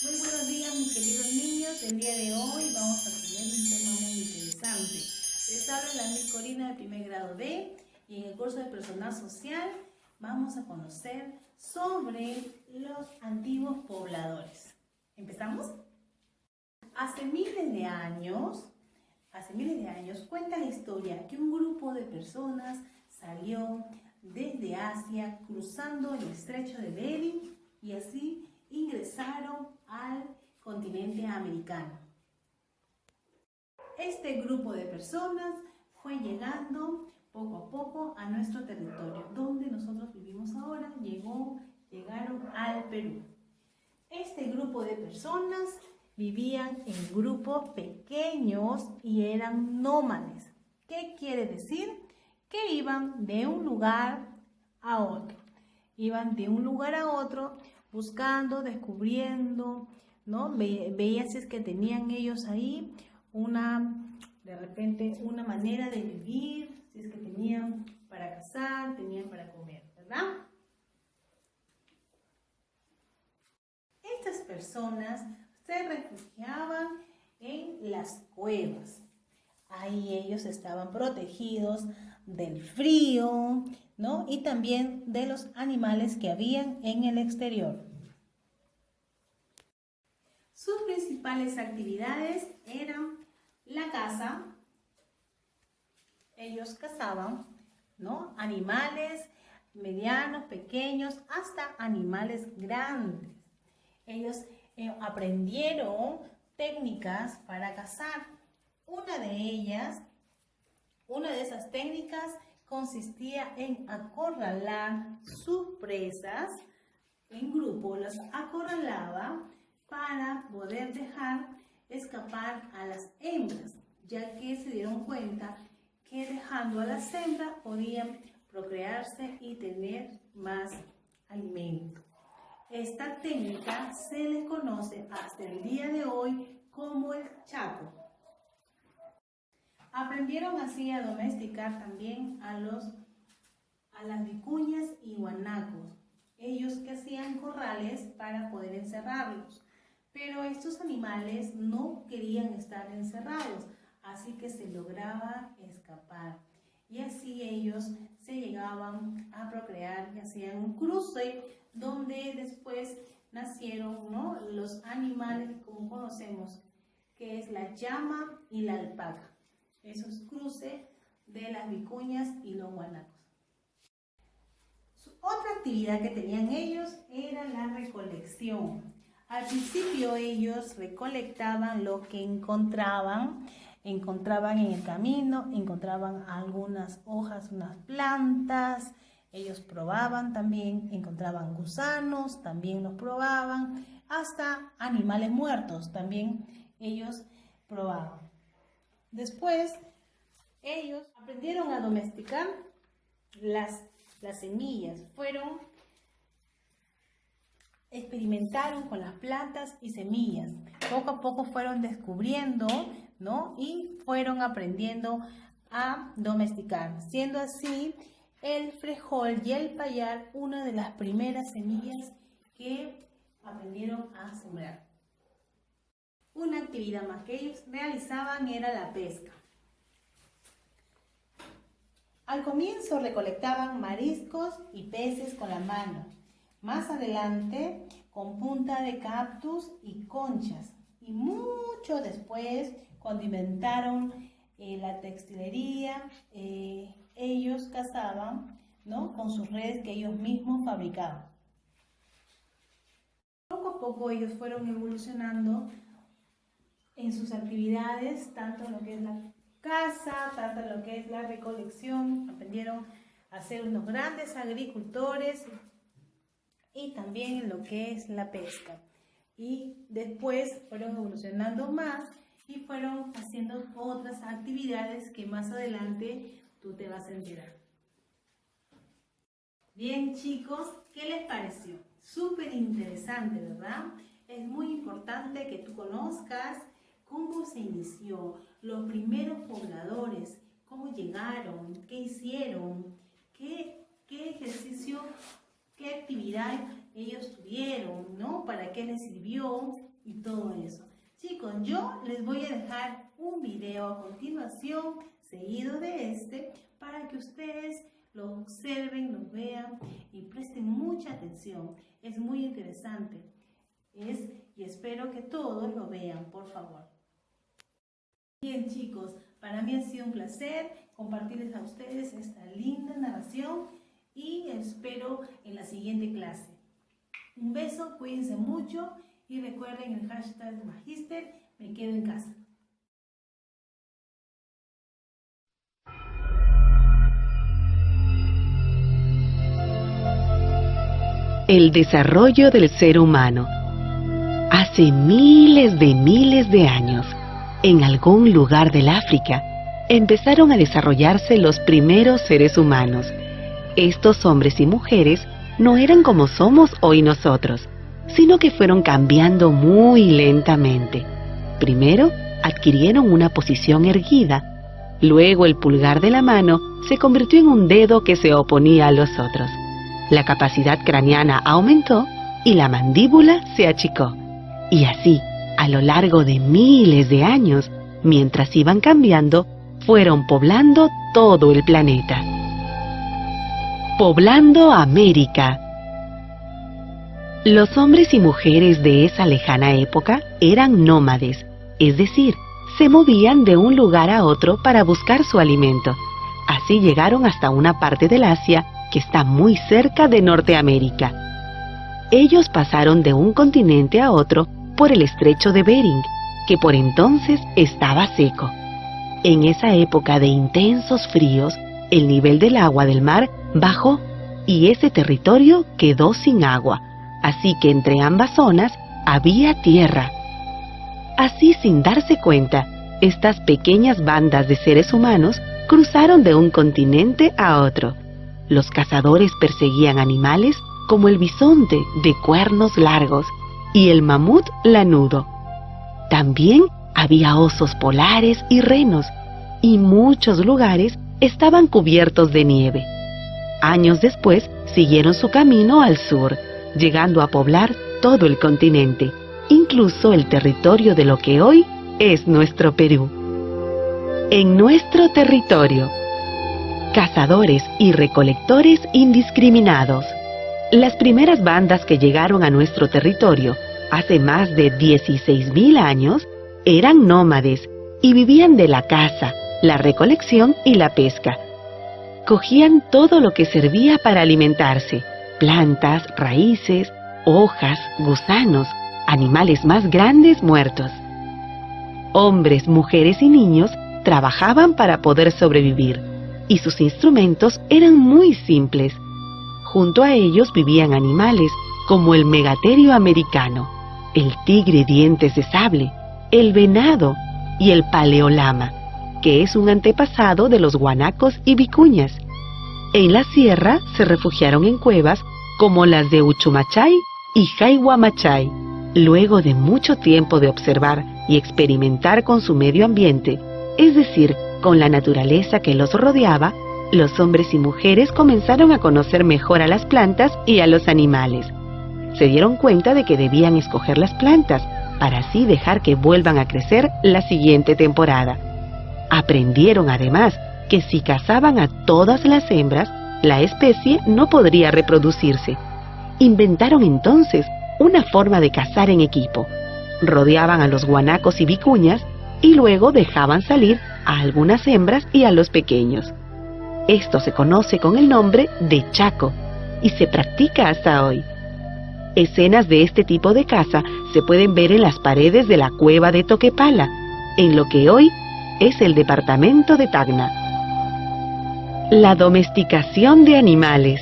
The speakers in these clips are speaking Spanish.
Muy buenos días, mis queridos niños. El día de hoy vamos a tener un tema muy interesante. Les habla la Miss Corina de primer grado B y en el curso de personal social vamos a conocer sobre los antiguos pobladores. ¿Empezamos? Hace miles de años cuenta la historia que un grupo de personas salió desde Asia cruzando el estrecho de Bering y así ingresaron al continente americano. Este grupo de personas fue llegando poco a poco a nuestro territorio, donde nosotros vivimos ahora. Llegaron al Perú. Este grupo de personas vivían en grupos pequeños y eran nómades. ¿Qué quiere decir? Que iban de un lugar a otro. Iban de un lugar a otro buscando, descubriendo, ¿no? Veía si es que tenían ellos ahí de repente una manera de vivir, si es que tenían para cazar, tenían para comer, ¿verdad? Estas personas se refugiaban en las cuevas. Ahí ellos estaban protegidos del frío, ¿no? Y también de los animales que habían en el exterior. Sus principales actividades eran la caza. Ellos cazaban, ¿no? Animales medianos, pequeños, hasta animales grandes. Ellos aprendieron técnicas para cazar. Una de esas técnicas consistía en acorralar sus presas en grupo, las acorralaba para poder dejar escapar a las hembras, ya que se dieron cuenta que dejando a las hembras podían procrearse y tener más alimento. Esta técnica se le conoce hasta el día de hoy como el chaco. Aprendieron así a domesticar también a las vicuñas y guanacos. Ellos que hacían corrales para poder encerrarlos. Pero estos animales no querían estar encerrados, así que se lograba escapar. Y así ellos se llegaban a procrear y hacían un cruce donde después nacieron, ¿no?, los animales como conocemos, que es la llama y la alpaca. Esos cruces de las vicuñas y los guanacos. Otra actividad que tenían ellos era la recolección. Al principio ellos recolectaban lo que encontraban en el camino, encontraban algunas hojas, unas plantas, ellos probaban también, encontraban gusanos, también los probaban, hasta animales muertos también ellos probaban. Después ellos aprendieron a domesticar las semillas, experimentaron con las plantas y semillas. Poco a poco fueron descubriendo, ¿no?, y fueron aprendiendo a domesticar, siendo así el frijol y el payar una de las primeras semillas que aprendieron a sembrar. Una actividad más que ellos realizaban era la pesca. Al comienzo recolectaban mariscos y peces con la mano. Más adelante con punta de cactus y conchas. Y mucho después, cuando inventaron la textilería, ellos cazaban, ¿no?, con sus redes que ellos mismos fabricaban. Poco a poco ellos fueron evolucionando en sus actividades, tanto en lo que es la caza, tanto en lo que es la recolección. Aprendieron a ser unos grandes agricultores y también en lo que es la pesca. Y después fueron evolucionando más y fueron haciendo otras actividades que más adelante tú te vas a enterar. Bien, chicos, ¿qué les pareció? Súper interesante, ¿verdad? Es muy importante que tú conozcas cómo se inició, los primeros pobladores, cómo llegaron, qué hicieron, qué ejercicio, qué actividad ellos tuvieron, ¿no? ¿Para qué les sirvió? Y todo eso. Chicos, yo les voy a dejar un video a continuación, seguido de este, para que ustedes lo observen, lo vean y presten mucha atención. Es muy interesante. Y espero que todos lo vean, por favor. Bien, chicos, para mí ha sido un placer compartirles a ustedes esta linda narración y espero en la siguiente clase. Un beso, cuídense mucho y recuerden el hashtag Magister, me quedo en casa. El desarrollo del ser humano. Hace miles de años, en algún lugar del África, empezaron a desarrollarse los primeros seres humanos. Estos hombres y mujeres no eran como somos hoy nosotros, sino que fueron cambiando muy lentamente. Primero, adquirieron una posición erguida. Luego, el pulgar de la mano se convirtió en un dedo que se oponía a los otros. La capacidad craneana aumentó y la mandíbula se achicó. Y así, a lo largo de miles de años, mientras iban cambiando, fueron poblando todo el planeta. Poblando América. Los hombres y mujeres de esa lejana época eran nómades, es decir, se movían de un lugar a otro para buscar su alimento. Así llegaron hasta una parte del Asia que está muy cerca de Norteamérica. Ellos pasaron de un continente a otro por el estrecho de Bering, que por entonces estaba seco. En esa época de intensos fríos, el nivel del agua del mar bajó y ese territorio quedó sin agua, así que entre ambas zonas había tierra. Así, sin darse cuenta, estas pequeñas bandas de seres humanos cruzaron de un continente a otro. Los cazadores perseguían animales como el bisonte de cuernos largos y el mamut lanudo. También había osos polares y renos, y muchos lugares estaban cubiertos de nieve. Años después siguieron su camino al sur, llegando a poblar todo el continente, incluso el territorio de lo que hoy es nuestro Perú. En nuestro territorio, cazadores y recolectores indiscriminados. Las primeras bandas que llegaron a nuestro territorio hace más de 16.000 años eran nómades y vivían de la caza, la recolección y la pesca. Cogían todo lo que servía para alimentarse: plantas, raíces, hojas, gusanos, animales más grandes muertos. Hombres, mujeres y niños trabajaban para poder sobrevivir, y sus instrumentos eran muy simples. Junto a ellos vivían animales como el megaterio americano, el tigre dientes de sable, el venado y el paleolama, que es un antepasado de los guanacos y vicuñas. En la sierra se refugiaron en cuevas como las de Uchumachay y Jayhuamachay. Luego de mucho tiempo de observar y experimentar con su medio ambiente, es decir, con la naturaleza que los rodeaba, los hombres y mujeres comenzaron a conocer mejor a las plantas y a los animales. Se dieron cuenta de que debían escoger las plantas para así dejar que vuelvan a crecer la siguiente temporada. Aprendieron además que si cazaban a todas las hembras, la especie no podría reproducirse. Inventaron entonces una forma de cazar en equipo. Rodeaban a los guanacos y vicuñas y luego dejaban salir a algunas hembras y a los pequeños. Esto se conoce con el nombre de chaco y se practica hasta hoy. Escenas de este tipo de caza se pueden ver en las paredes de la cueva de Toquepala, en lo que hoy es el departamento de Tacna. La domesticación de animales.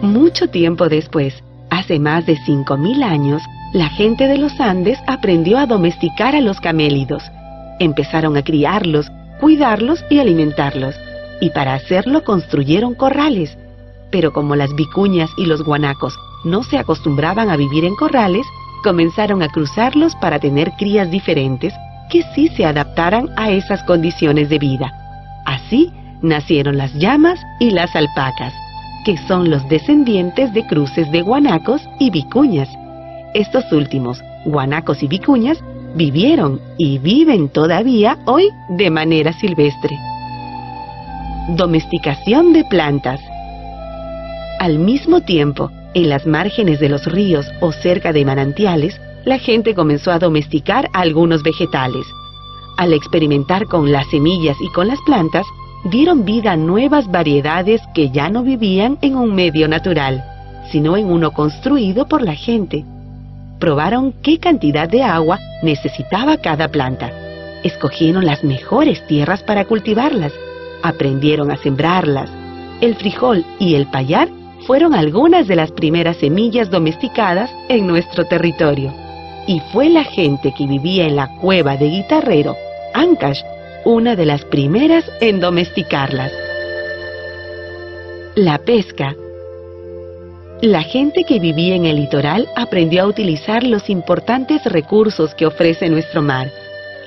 Mucho tiempo después, hace más de 5.000 años, la gente de los Andes aprendió a domesticar a los camélidos. Empezaron a criarlos, cuidarlos y alimentarlos, y para hacerlo construyeron corrales. Pero como las vicuñas y los guanacos no se acostumbraban a vivir en corrales, comenzaron a cruzarlos para tener crías diferentes que sí se adaptaran a esas condiciones de vida. Así nacieron las llamas y las alpacas. que son los descendientes de cruces de guanacos y vicuñas. Estos últimos, guanacos y vicuñas, vivieron y viven todavía hoy de manera silvestre. Domesticación de plantas. Al mismo tiempo, en las márgenes de los ríos o cerca de manantiales, la gente comenzó a domesticar algunos vegetales. Al experimentar con las semillas y con las plantas, dieron vida a nuevas variedades que ya no vivían en un medio natural, sino en uno construido por la gente. Probaron qué cantidad de agua necesitaba cada planta. Escogieron las mejores tierras para cultivarlas. Aprendieron a sembrarlas. El frijol y el payar fueron algunas de las primeras semillas domesticadas en nuestro territorio. Y fue la gente que vivía en la cueva de Guitarrero, Ancash, una de las primeras en domesticarlas. La pesca. La gente que vivía en el litoral aprendió a utilizar los importantes recursos que ofrece nuestro mar.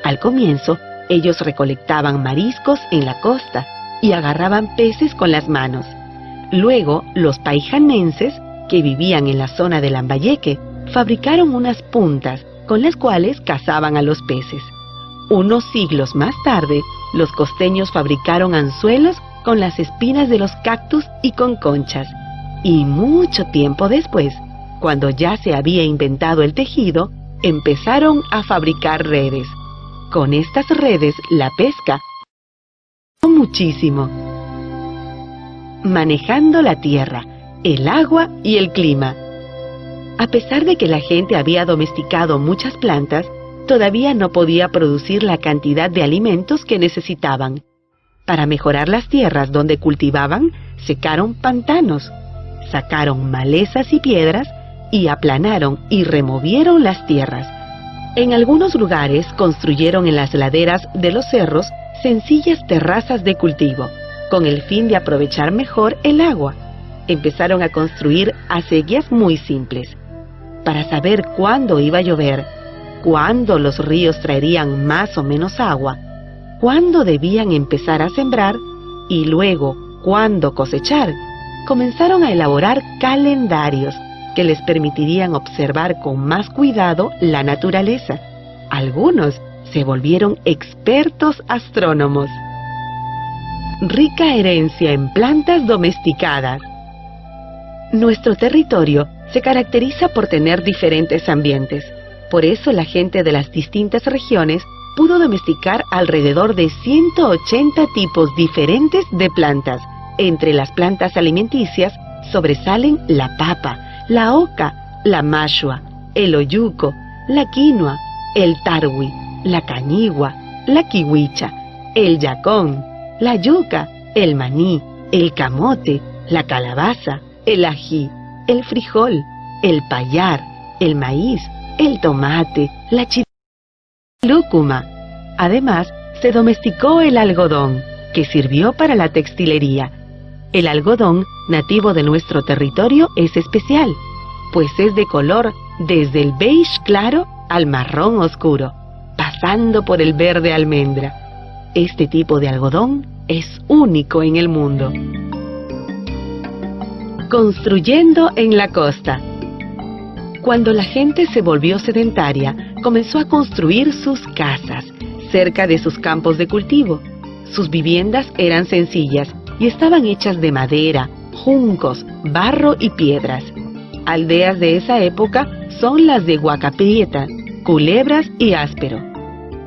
Al comienzo, ellos recolectaban mariscos en la costa y agarraban peces con las manos. Luego, los paijanenses, que vivían en la zona de Lambayeque, fabricaron unas puntas con las cuales cazaban a los peces. Unos siglos más tarde, los costeños fabricaron anzuelos con las espinas de los cactus y con conchas. Y mucho tiempo después, cuando ya se había inventado el tejido, empezaron a fabricar redes. Con estas redes, la pesca muchísimo. Manejando la tierra, el agua y el clima. A pesar de que la gente había domesticado muchas plantas, todavía no podía producir la cantidad de alimentos que necesitaban. Para mejorar las tierras donde cultivaban, secaron pantanos, sacaron malezas y piedras y aplanaron y removieron las tierras. En algunos lugares construyeron en las laderas de los cerros sencillas terrazas de cultivo, con el fin de aprovechar mejor el agua. Empezaron a construir acequias muy simples. Para saber cuándo iba a llover, cuándo los ríos traerían más o menos agua, cuándo debían empezar a sembrar y luego cuándo cosechar, comenzaron a elaborar calendarios que les permitirían observar con más cuidado la naturaleza. Algunos se volvieron expertos astrónomos. Rica herencia en plantas domesticadas. Nuestro territorio se caracteriza por tener diferentes ambientes. Por eso la gente de las distintas regiones pudo domesticar alrededor de 180 tipos diferentes de plantas. Entre las plantas alimenticias sobresalen la papa, la oca, la mashua, el oyuco, la quinoa, el tarwi, la cañigua, la kiwicha, el yacón, la yuca, el maní, el camote, la calabaza, el ají, el frijol, el payar, el maíz, el tomate, la lúcuma. Además, se domesticó el algodón, que sirvió para la textilería. El algodón, nativo de nuestro territorio, es especial, pues es de color desde el beige claro al marrón oscuro, pasando por el verde almendra. Este tipo de algodón es único en el mundo. Construyendo en la costa. Cuando la gente se volvió sedentaria, comenzó a construir sus casas cerca de sus campos de cultivo. Sus viviendas eran sencillas y estaban hechas de madera, juncos, barro y piedras. Aldeas de esa época son las de Huacaprieta, Culebras y Áspero.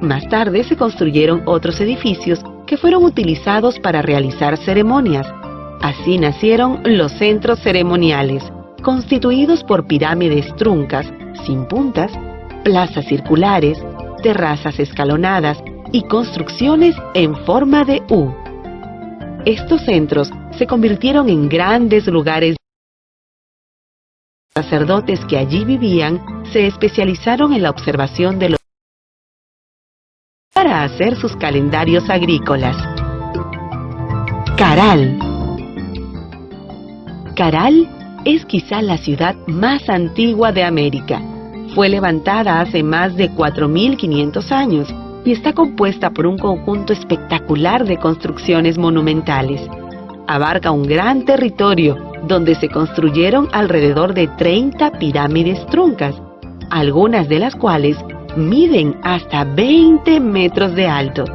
Más tarde se construyeron otros edificios que fueron utilizados para realizar ceremonias. Así nacieron los centros ceremoniales, constituidos por pirámides truncas, sin puntas, plazas circulares, terrazas escalonadas y construcciones en forma de U. Estos centros se convirtieron en grandes lugares. Los sacerdotes que allí vivían se especializaron en la observación de los para hacer sus calendarios agrícolas. Caral. Caral es quizá la ciudad más antigua de América. Fue levantada hace más de 4.500 años y está compuesta por un conjunto espectacular de construcciones monumentales. Abarca un gran territorio donde se construyeron alrededor de 30 pirámides truncas, algunas de las cuales miden hasta 20 metros de alto.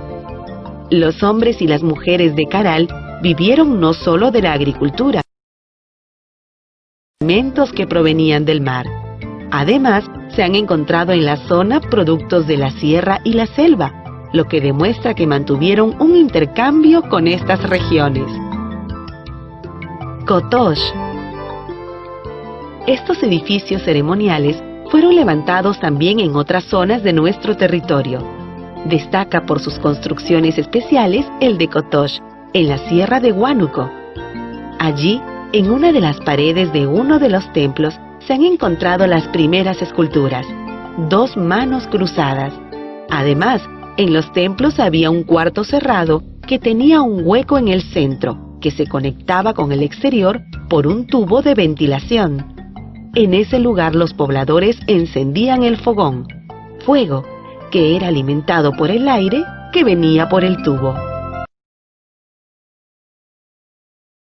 Los hombres y las mujeres de Caral vivieron no solo de la agricultura, alimentos que provenían del mar. Además, se han encontrado en la zona productos de la sierra y la selva, lo que demuestra que mantuvieron un intercambio con estas regiones. Kotosh. Estos edificios ceremoniales fueron levantados también en otras zonas de nuestro territorio. Destaca por sus construcciones especiales el de Kotosh, en la sierra de Huánuco. Allí, en una de las paredes de uno de los templos, se han encontrado las primeras esculturas, 2 manos cruzadas. Además, en los templos había un cuarto cerrado que tenía un hueco en el centro, que se conectaba con el exterior por un tubo de ventilación. En ese lugar los pobladores encendían el fogón, fuego que era alimentado por el aire que venía por el tubo.